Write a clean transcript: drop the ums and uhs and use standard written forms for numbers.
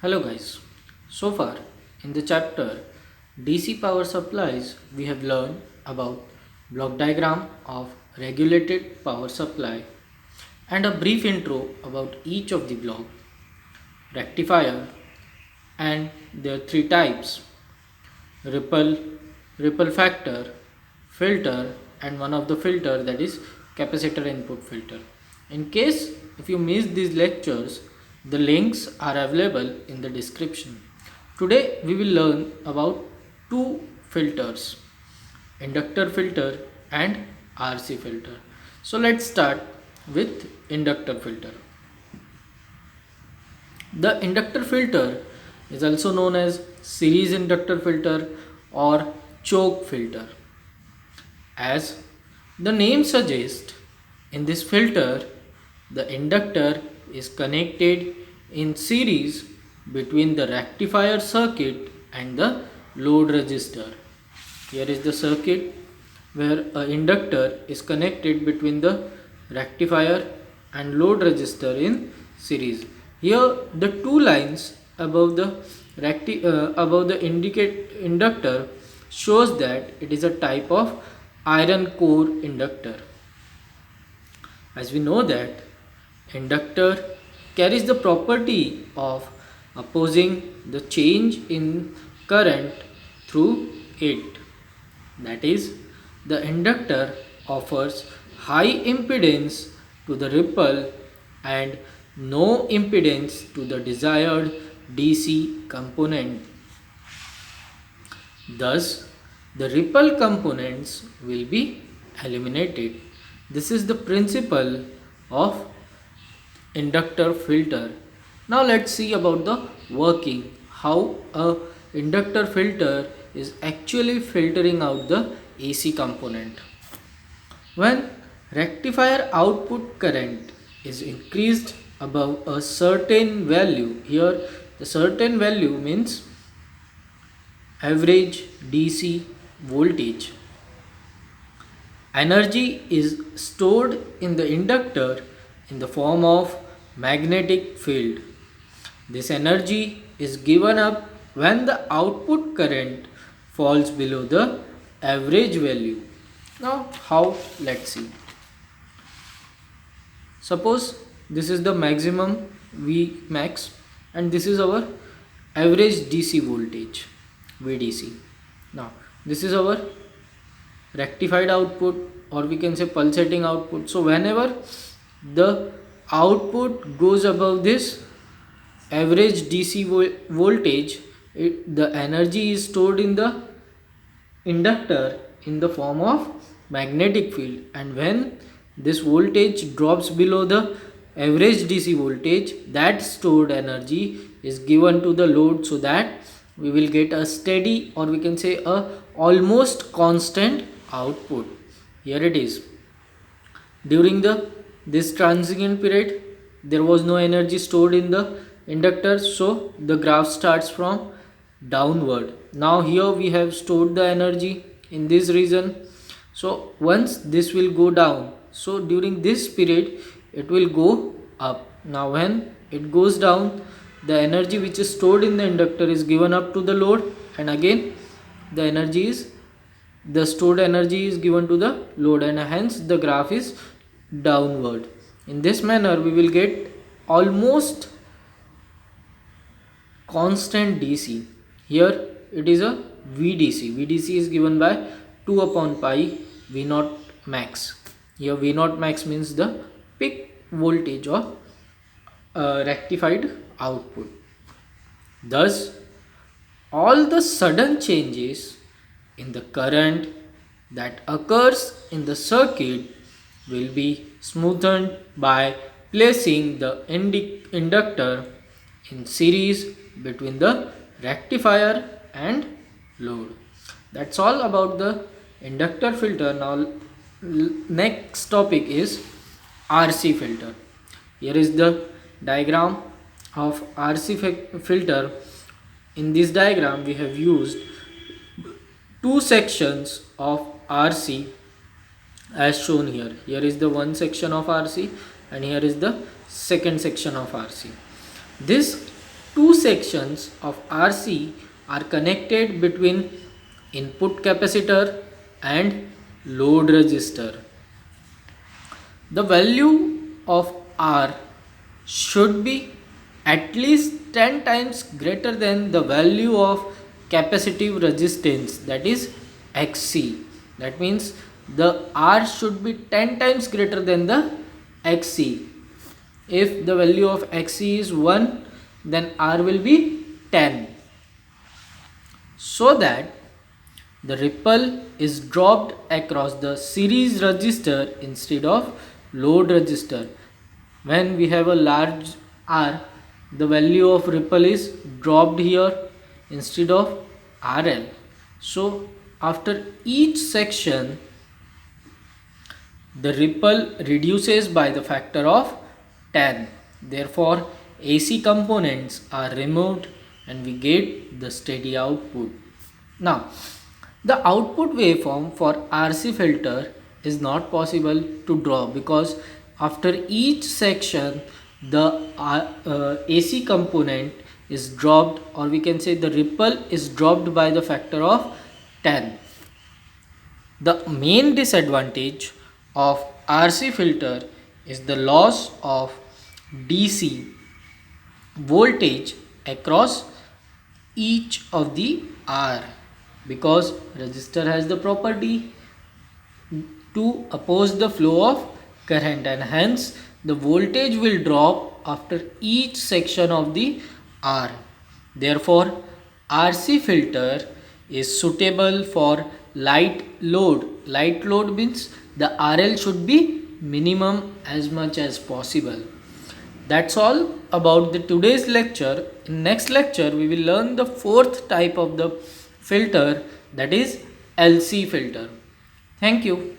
Hello guys. So far in the chapter DC power supplies we have learned about block diagram of regulated power supply and a brief intro about each of the block, rectifier and their three types: ripple, ripple factor, filter and one of the filter, that is capacitor input filter. In case if you miss these lectures, the links are available in the description. Today we will learn about two filters, inductor filter and RC filter. So let's start with inductor filter. The inductor filter is also known as series inductor filter or choke filter. As the name suggests, in this filter, the inductor is connected in series between the rectifier circuit and the load resistor. Here is the circuit where an inductor is connected between the rectifier and load resistor in series. Here the two lines above the inductor shows that it is a type of iron core inductor. As we know that inductor carries the property of opposing the change in current through it. That is, the inductor offers high impedance to the ripple and no impedance to the desired DC component. Thus, the ripple components will be eliminated. This is the principle of inductor filter. Now let's see about the working, how a inductor filter is actually filtering out the AC component. When rectifier output current is increased above a certain value, here the certain value means average DC voltage, energy is stored in the inductor in the form of magnetic field. This energy is given up when the output current falls below the average value. Now how? Let's see. Suppose this is the maximum V max and this is our average DC voltage VDC. Now this is our rectified output, or we can say pulsating output. So whenever the output goes above this average DC voltage, the energy is stored in the inductor in the form of magnetic field, and when this voltage drops below the average DC voltage, that stored energy is given to the load so that we will get a steady, or we can say a almost constant output. Here it is. During this transient period, there was no energy stored in the inductor, so the graph starts from downward. Now here we have stored the energy in this region, so once this will go down, so during this period it will go up. Now when it goes down, the energy which is stored in the inductor is given up to the load, and again the stored energy is given to the load, and hence the graph is downward. In this manner we will get almost constant DC. Here it is a VDC. VDC is given by 2 upon pi V0 max. Here V0 max means the peak voltage of rectified output. Thus, all the sudden changes in the current that occurs in the circuit will be smoothed by placing the inductor in series between the rectifier and load. That's all about the inductor filter. Now next topic is RC filter. Here is the diagram of RC filter. In this diagram we have used two sections of RC as shown here. Here is the one section of RC and here is the second section of RC. This two sections of RC are connected between input capacitor and load resistor. The value of R should be at least 10 times greater than the value of capacitive resistance, that is XC. That means the R should be 10 times greater than the XC. If the value of XC is 1, then R will be 10. So that the ripple is dropped across the series resistor instead of load resistor. When we have a large R, the value of ripple is dropped here instead of RL. So after each section, the ripple reduces by the factor of 10. Therefore, AC components are removed and we get the steady output. Now, the output waveform for RC filter is not possible to draw because after each section the AC component is dropped, or we can say the ripple is dropped by the factor of 10. The main disadvantage of RC filter is the loss of DC voltage across each of the R, because resistor has the property to oppose the flow of current, and hence the voltage will drop after each section of the R. Therefore, RC filter is suitable for light load. Light load means the RL should be minimum as much as possible. That's all about the today's lecture. In next lecture we will learn the fourth type of the filter, that is LC filter. Thank you.